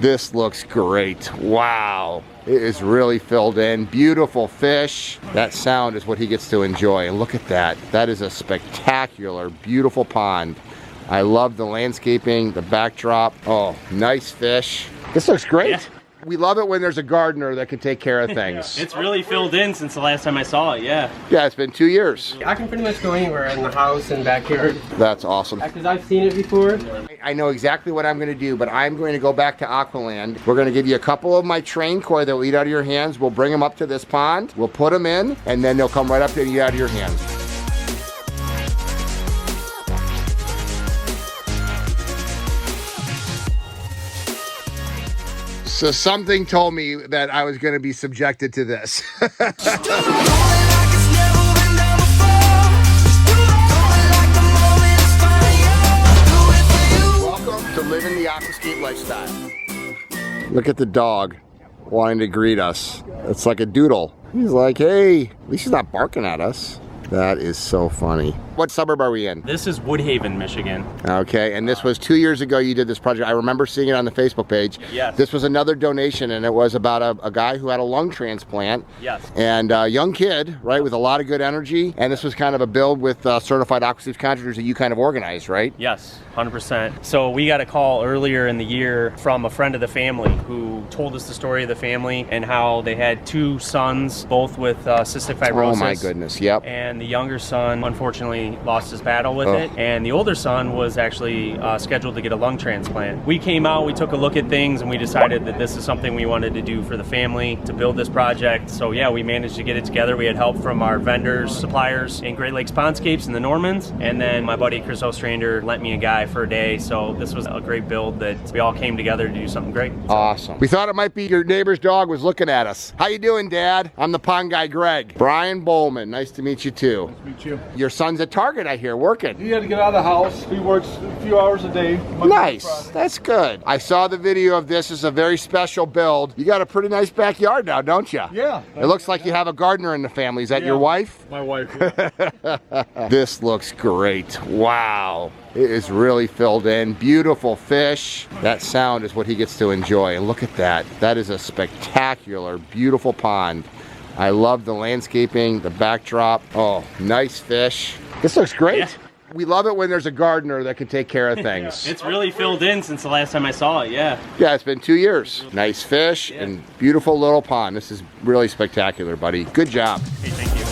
This looks great. Wow. It is really filled in. Beautiful fish. That sound is what he gets to enjoy. And look at that. That is a spectacular, beautiful pond. I love the landscaping, the backdrop. Oh, nice fish. This looks great. Yeah. We love it when there's a gardener that can take care of things. It's really filled in since the last time I saw it, yeah. Yeah, it's been 2 years. I can pretty much go anywhere in the house and backyard. That's awesome. Because I've seen it before. I know exactly what I'm going to do, but I'm going to go back to Aqualand. We're going to give you a couple of my trained koi that will eat out of your hands. We'll bring them up to this pond. We'll put them in, and then they'll come right up and eat out of your hands. So something told me that I was going to be subjected to this. Welcome to living the Aquascape lifestyle. Look at the dog wanting to greet us. It's like a doodle. He's like, hey, at least he's not barking at us. That is so funny. What suburb are we in? This is Woodhaven, Michigan. Okay, and this was 2 years ago you did this project. I remember seeing it on the Facebook page. Yes. This was another donation, and it was about a guy who had a lung transplant. Yes. And a young kid, right, with a lot of good energy. And this was kind of a build with certified Aquascape contractors that you kind of organized, right? Yes, 100%. So we got a call earlier in the year from a friend of the family who told us the story of the family and how they had 2 sons, both with cystic fibrosis. Oh my goodness, yep. And the younger son, unfortunately, lost his battle with it. And the older son was actually scheduled to get a lung transplant. We came out, we took a look at things, and we decided that this is something we wanted to do for the family, to build this project. So yeah, we managed to get it together. We had help from our vendors, suppliers in Great Lakes Pondscapes and the Normans. And then my buddy Chris Ostrander lent me a guy for a day. So this was a great build that we all came together to do something great. Awesome. We thought it might be your neighbor's dog was looking at us. How you doing, Dad? I'm the pond guy, Greg. Brian Bowman, nice to meet you too. Nice to meet you. Your son's at Target, I hear, working. He had to get out of the house. He works a few hours a day. Nice. That's good. I saw the video of this. It's a very special build. You got a pretty nice backyard now, don't you? Yeah. It looks like you have a gardener in the family. Is that your wife? My wife. Yeah. This looks great. Wow. It is really filled in. Beautiful fish. That sound is what he gets to enjoy. And look at that. That is a spectacular, beautiful pond. I love the landscaping, the backdrop. Oh, nice fish. This looks great. Yeah. We love it when there's a gardener that can take care of things. It's really filled in since the last time I saw it, yeah. Yeah, it's been 2 years. Nice fish and beautiful little pond. This is really spectacular, buddy. Good job. Hey, thank you.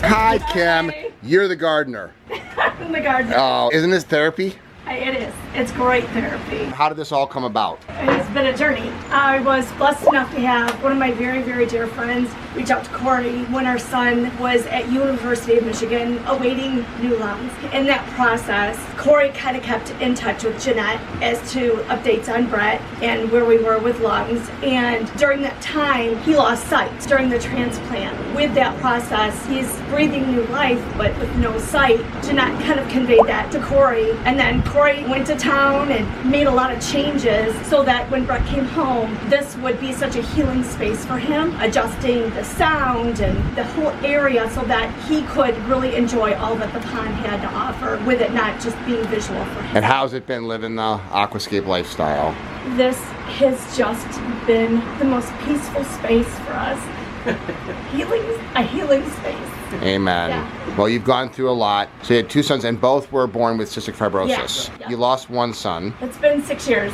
Hi, Kim. You're the gardener. I'm the gardener. Oh, isn't this therapy? It is. It's great therapy. How did this all come about? It's been a journey. I was blessed enough to have one of my very, very dear friends reach out to Cory when our son was at University of Michigan awaiting new lungs. In that process, Cory kind of kept in touch with Jeanette as to updates on Brett and where we were with lungs. And during that time, he lost sight during the transplant. With that process, he's breathing new life, but with no sight. Jeanette kind of conveyed that to Cory, and then Cory went to town and made a lot of changes so that when Brett came home, this would be such a healing space for him, adjusting the sound and the whole area so that he could really enjoy all that the pond had to offer, with it not just being visual for him. And how's it been living the Aquascape lifestyle? This has just been the most peaceful space for us. A healing space. Amen. Yeah. Well, you've gone through a lot. So you had 2 sons, and both were born with cystic fibrosis. Yeah. You lost 1 son. It's been 6 years.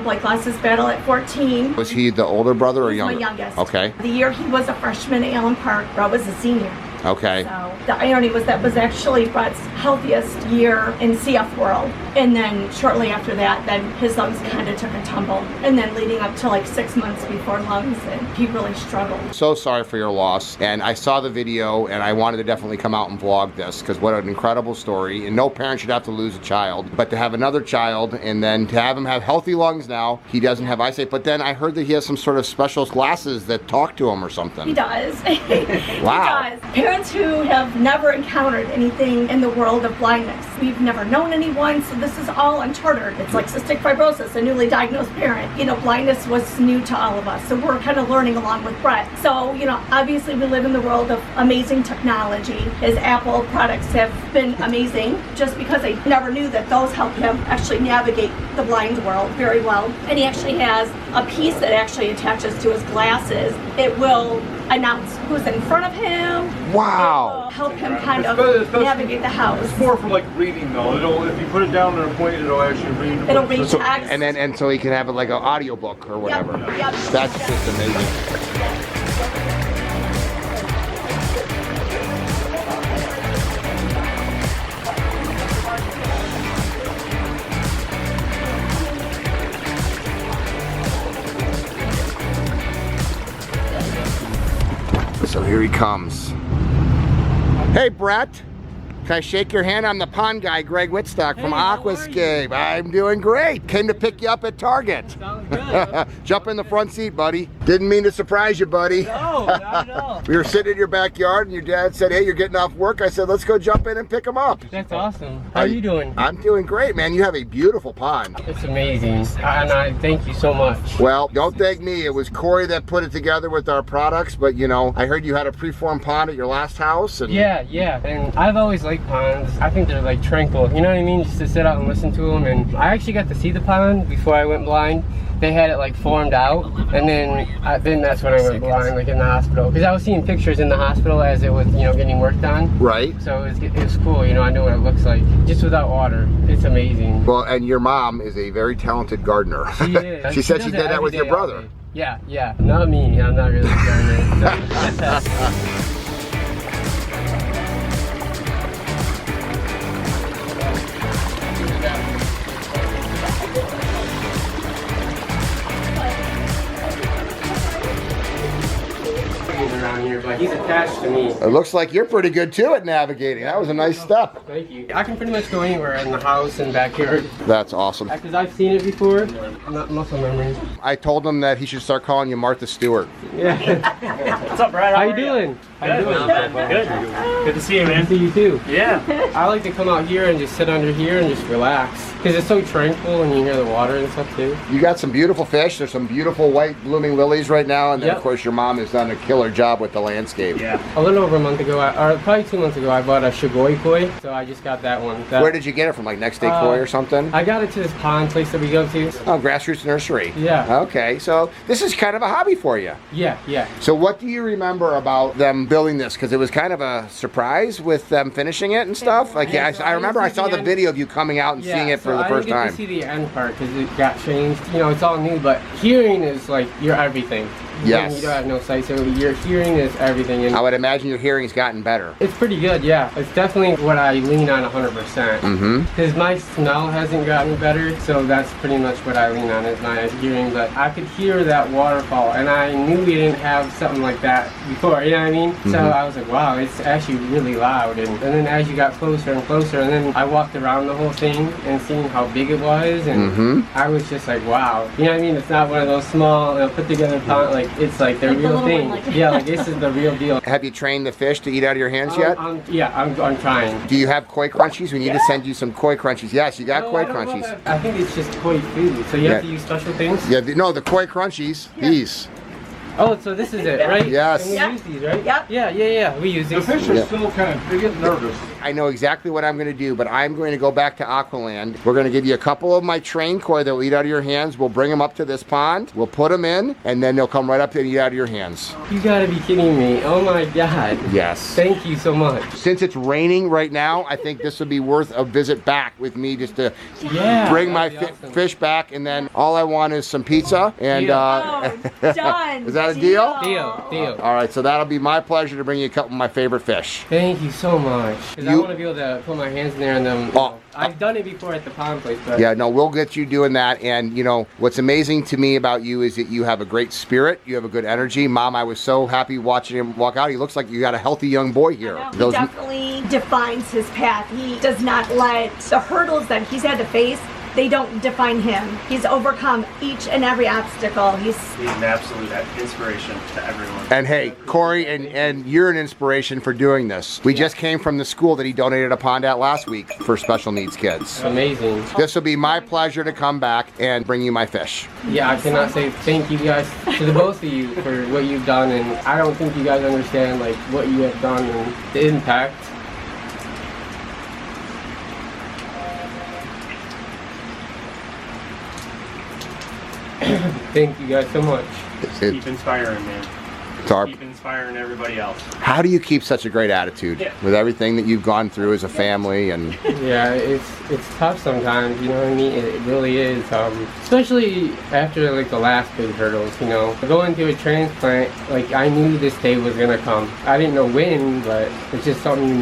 Blake lost his battle at 14. Was he the older brother or He's younger? my youngest. Okay. The year he was a freshman at Allen Park, Brett was a senior. Okay. So the irony was that was actually Brett's healthiest year in CF world. And then shortly after that, then his lungs kind of took a tumble. And then leading up to like 6 months before lungs, and he really struggled. So sorry for your loss. And I saw the video, and I wanted to definitely come out and vlog this, because what an incredible story. And no parent should have to lose a child. But to have another child, and then to have him have healthy lungs now, he doesn't have eyesight. But then I heard that he has some sort of special glasses that talk to him or something. He does. Wow. He does. parents who have never encountered anything in the world of blindness. We've never known anyone, so this is all uncharted. It's like cystic fibrosis, a newly diagnosed parent. You know, blindness was new to all of us, so we're kind of learning along with Brett. So, you know, obviously we live in the world of amazing technology. His Apple products have been amazing, just because I never knew that those help him actually navigate the blind world very well. And he actually has a piece that actually attaches to his glasses. It will announce who's in front of him. Wow. It will help him kind of navigate the house. It's more for like reading though. It'll, if you put it down on a point, it'll actually read. It'll read So, text. and so he can have it like an audiobook or whatever. Yep. That's just amazing. So here he comes. Hey, Brett. Can I shake your hand? I'm the pond guy, Greg Wittstock from Aquascape. I'm doing great. Came to pick you up at Target. Sounds good. Jump in the front seat, buddy. Didn't mean to surprise you, buddy. No, not at all. We were sitting in your backyard and your dad said, hey, you're getting off work. I said, let's go jump in and pick him up. That's awesome. How are you doing? I'm doing great, man. You have a beautiful pond. It's amazing. And I thank you so much. Well, don't thank me. It was Cory that put it together with our products, but you know, I heard you had a preformed pond at your last house. And Yeah. And I've always liked ponds. I think they're like tranquil. You know what I mean? Just to sit out and listen to them. And I actually got to see the pond before I went blind. They had it like formed out, and then that's when I went blind, like in the hospital. Because I was seeing pictures in the hospital as it was, you know, getting worked on. Right. So it was cool. You know, I know what it looks like just without water. It's amazing. Well, and your mom is a very talented gardener. She is. She said does she it did that every with your day, all brother. day. Yeah. Not me. I'm not really a gardener. So. Around here, but he's attached to me. It looks like you're pretty good too at navigating. That was a nice step. Thank you. I can pretty much go anywhere in the house and backyard That's awesome. because I've seen it before. Not muscle memory. I told him that he should start calling you Martha Stewart. Yeah. What's up, Brad? How you doing? How you doing? Good. Good to see you, man. Good to see you too. Yeah. I like to come out here and just sit under here and just relax because it's so tranquil and you hear the water and stuff too. You got some beautiful fish. There's some beautiful white blooming lilies right now, and then Yep. of course your mom has done a killer job with the landscape. Yeah. A little over a month ago, or probably 2 months ago, I bought a Shigoi koi, so I just got that one. Where did you get it from? Like Next Day Koi or something? I got it to this pond place that we go to. Oh, Grassroots Nursery. Yeah. Okay, so this is kind of a hobby for you. Yeah. So what do you remember about them building this? Because it was kind of a surprise with them finishing it and stuff. Like, yeah, I remember I saw the video of you coming out and seeing it for the first I time. didn't get to see the end part because it got changed. You know, it's all new, but hearing is like your everything. Yes. You don't have no sight, so your hearing is everything. And I would imagine your hearing's gotten better. it's pretty good, yeah. It's definitely what I lean on 100%. Mm-hmm. Because my smell hasn't gotten better, so that's pretty much what I lean on is my hearing. But I could hear that waterfall, and I knew we didn't have something like that before, you know what I mean? So I was like, wow, it's actually really loud. And then as you got closer and closer, and then I walked around the whole thing and seeing how big it was, and I was just like, wow. You know what I mean? It's not one of those small, put together pond, like, it's like the real thing. Yeah, like this is the real deal. Have you trained the fish to eat out of your hands yet? I'm trying. Do you have koi crunchies? We need to send you some koi crunchies. Yes, you got No, koi I don't know crunchies. that. I think it's just koi food, so you have to use special things? Yeah, no, the koi crunchies. These. Oh, so this is it, right? Yes. And we use these, right? Yep. Yeah. We use The these. fish are Yeah. still kind of, they get nervous. I know exactly what I'm going to do, but I'm going to go back to Aqualand. We're going to give you a couple of my trained koi that will eat out of your hands. We'll bring them up to this pond. We'll put them in, and then they'll come right up and eat out of your hands. You gotta be kidding me. Oh my god. Yes. Thank you so much. Since it's raining right now, I think this would be worth a visit back with me just to Yeah. bring my that'd be awesome. fish back, and then all I want is some pizza. And Deal. Oh, done. Is that a deal? Deal. All right, so that'll be my pleasure to bring you a couple of my favorite fish. Thank you so much. Because I You- want to be able to put my hands in there and them. Oh. I've done it before at the pond place, but Yeah, no, we'll get you doing that. And you know, what's amazing to me about you is that you have a great spirit. You have a good energy. Mom, I was so happy watching him walk out. He looks like you got a healthy young boy here. He definitely defines his path. He does not let the hurdles that he's had to face they don't define him. He's overcome each and every obstacle. He's an absolute inspiration to everyone. And hey, Cory, and you're an inspiration for doing this. We just came from the school that he donated a pond at last week for special needs kids. Amazing. This will be my pleasure to come back and bring you my fish. Yeah, I cannot say thank you guys to the both of you for what you've done, and I don't think you guys understand like what you have done and the impact. Thank you guys so much. Keep inspiring, man. Keep inspiring everybody else. How do you keep such a great attitude with everything that you've gone through as a family? And yeah, it's tough sometimes, you know what I mean? It really is, especially after like the last big hurdles, you know. Going through a transplant, like I knew this day was gonna come. I didn't know when, but it's just something you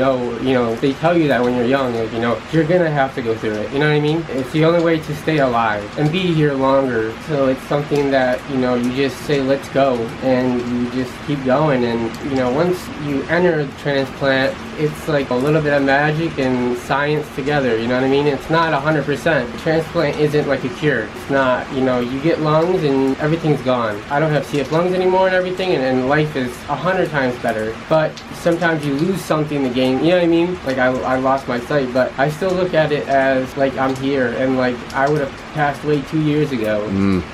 know, they tell you that when you're young, like, you know, you're gonna have to go through it, you know what I mean? It's the only way to stay alive and be here longer. So it's something that, you know, you just say, let's go, and you just keep going. And you know, once you enter the transplant, it's like a little bit of magic and science together, you know what I mean? It's not 100%. Transplant isn't like a cure. It's not, you know, you get lungs and everything's gone. I don't have CF lungs anymore and everything, and life is 100 times better. But sometimes you lose something to gain, you know what I mean? Like I lost my sight, but I still look at it as like I'm here, and like I would have passed away 2 years ago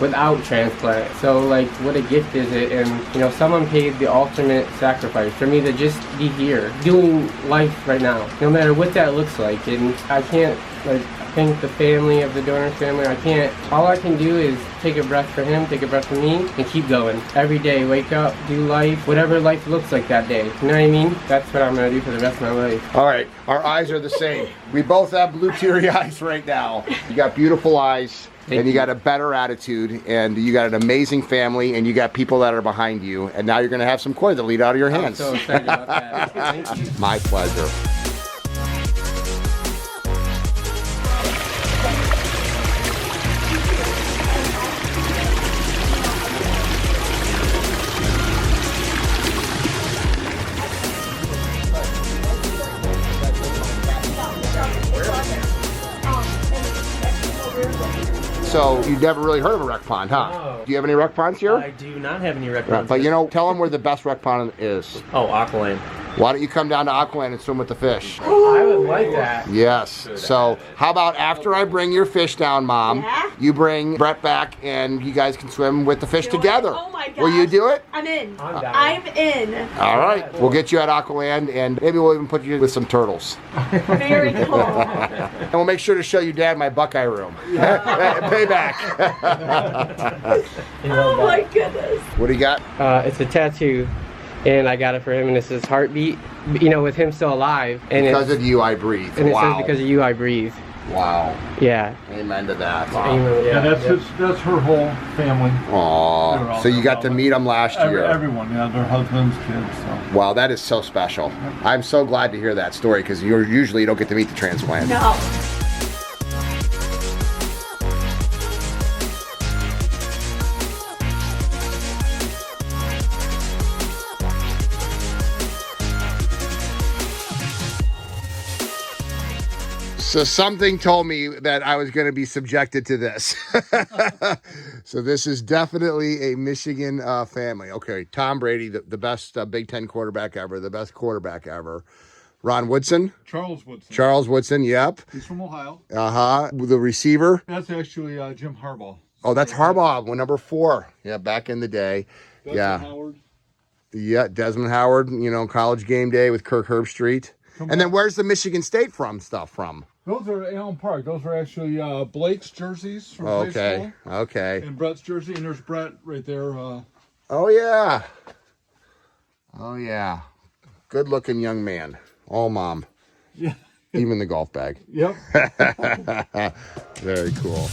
without transplant. So like what a gift is it? And you know, someone paid the ultimate sacrifice for me to just be here doing life right now, no matter what that looks like. And I can't like thank the family of the donor's family. I can't. All I can do is take a breath for him, take a breath for me, and keep going. Every day, wake up, do life, whatever life looks like that day. You know what I mean? That's what I'm gonna do for the rest of my life. all right, our eyes are the same. We both have blue teary eyes right now. You got beautiful eyes. And you got a better attitude, and you got an amazing family, and you got people that are behind you, and now you're going to have some koi that lead out of your hands. I'm so excited about that. Thank you. My pleasure. So you've never really heard of a rec pond, huh? No. Do you have any rec ponds here? I do not have any rec ponds. But you know, tell them where the best rec pond is. Oh, Aqualand. Why don't you come down to Aqualand and swim with the fish? I would like that. Yes. So how about after I bring your fish down, Mom, Yeah? you bring Brett back and you guys can swim with the fish together. Oh my gosh. Will you do it? I'm in. I'm down. I'm in. All right. We'll get you at Aqualand, and maybe we'll even put you with some turtles. Very cool. And we'll make sure to show you Dad my Buckeye room. Payback. Oh my goodness. What do you got? It's a tattoo, and I got it for him, and it says heartbeat, you know, with him still alive. And Because of you, I breathe. And it Wow. says because of you, I breathe. Wow. Yeah. Amen to that. Amen. Yeah, that's her whole family. Aww. So you got to meet them last year. Everyone, yeah, their husbands, kids. So. Wow, that is so special. I'm so glad to hear that story, because usually you don't get to meet the transplant. No. So something told me that I was going to be subjected to this. So this is definitely a Michigan family. Okay, Tom Brady, the best Big Ten quarterback ever, the best quarterback ever. Ron Woodson. Charles Woodson. Charles Woodson, yep. He's from Ohio. Uh-huh. The receiver. That's actually Jim Harbaugh. Oh, that's Harbaugh, number 4. Yeah, back in the day. Desmond Howard. Yeah, Desmond Howard, you know, College Game Day with Kirk Herbstreit. And then where's the Michigan State stuff from? Those are Allen Park. Those are actually Blake's jerseys from high school. Okay. And Brett's jersey, and there's Brett right there. Oh, yeah. Oh, yeah. Good-looking young man. All mom. Yeah. Even the golf bag. Yep. Very cool.